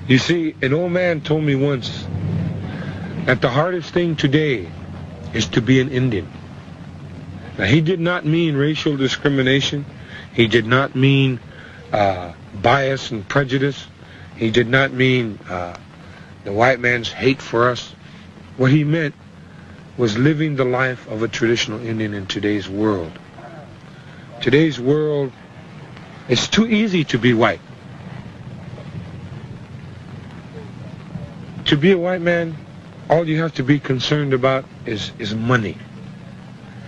You see, an old man told me once that the hardest thing today is to be an Indian. Now, he did not mean racial discrimination. He did not mean bias and prejudice. He did not mean the white man's hate for us. What he meant was living the life of a traditional Indian in today's world. Today's world, it's too easy to be white. To be a white man, all you have to be concerned about is money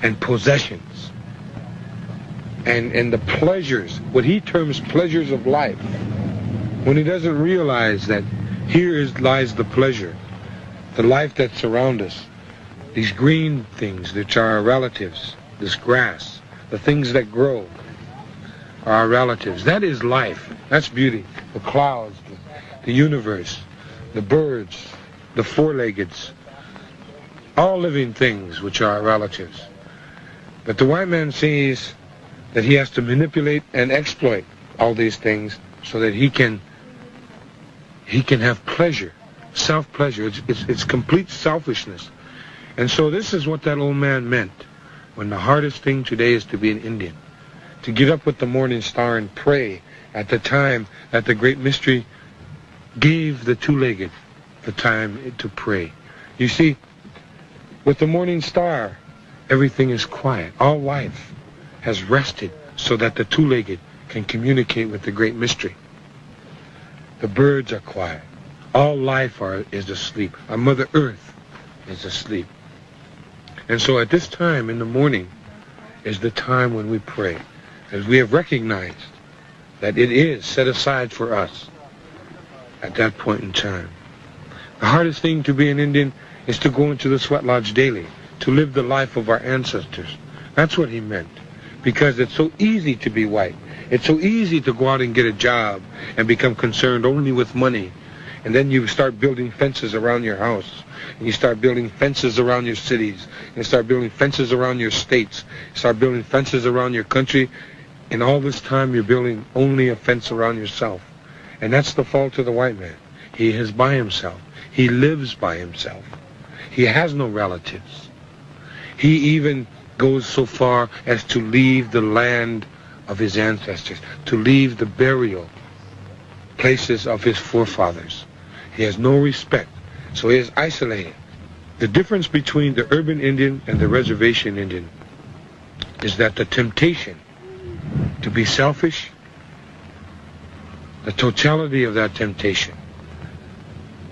and possessions and the pleasures, what he terms pleasures of life, when he doesn't realize that here lies the pleasure, the life that surrounds us, these green things which are our relatives, this grass, the things that grow are our relatives. That is life. That's beauty. The clouds, the universe, the birds, the four-leggeds, all living things which are our relatives. But the white man sees that he has to manipulate and exploit all these things so that he can have pleasure, self-pleasure. It's complete selfishness. And so this is what that old man meant when the hardest thing today is to be an Indian. To get up with the morning star and pray at the time that the great mystery gave the two-legged the time to pray. You see, with the morning star, everything is quiet. All life has rested so that the two-legged can communicate with the great mystery. The birds are quiet. All life is asleep. Our Mother Earth is asleep. And so at this time in the morning is the time when we pray, as we have recognized that it is set aside for us at that point in time. The hardest thing to be an Indian is to go into the sweat lodge daily, to live the life of our ancestors. That's what he meant. Because it's so easy to be white. It's so easy to go out and get a job and become concerned only with money. And then you start building fences around your house. And you start building fences around your cities. And you start building fences around your states. You start building fences around your country. And all this time you're building only a fence around yourself. And that's the fault of the white man. He is by himself. He lives by himself. He has no relatives. He even goes so far as to leave the land of his ancestors, to leave the burial places of his forefathers. He has no respect, so he is isolated. The difference between the urban Indian and the reservation Indian is that the temptation to be selfish, the totality of that temptation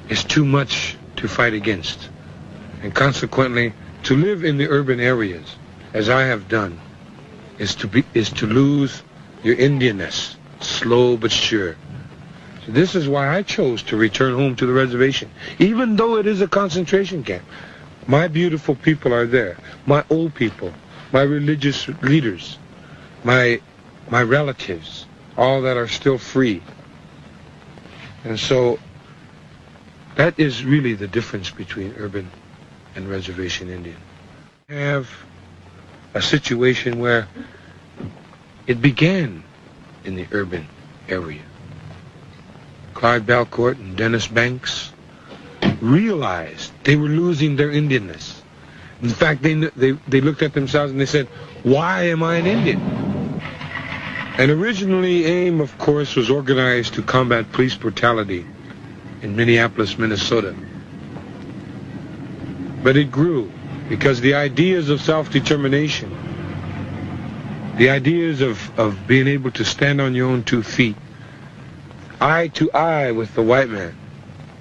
is too much to fight against. And consequently, to live in the urban areas, as I have done, is to lose your Indianness, slow but sure. So this is why I chose to return home to the reservation, even though it is a concentration camp. My beautiful people are there, my old people, my religious leaders, my relatives, all that are still free. And so that is really the difference between urban and reservation Indian. Have a situation where it began in the urban area. Clyde Belcourt and Dennis Banks realized they were losing their Indianness. In fact, they looked at themselves and they said, why am I an Indian? And originally AIM, of course, was organized to combat police brutality in Minneapolis, Minnesota. But it grew because the ideas of self-determination, the ideas of being able to stand on your own 2 feet, eye to eye with the white man,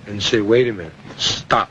and say, wait a minute, stop.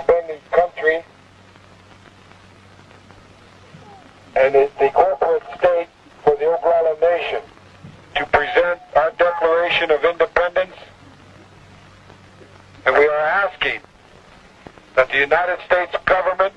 independent country and is the corporate state for the Oglala nation, to present our Declaration of Independence, and we are asking that the United States government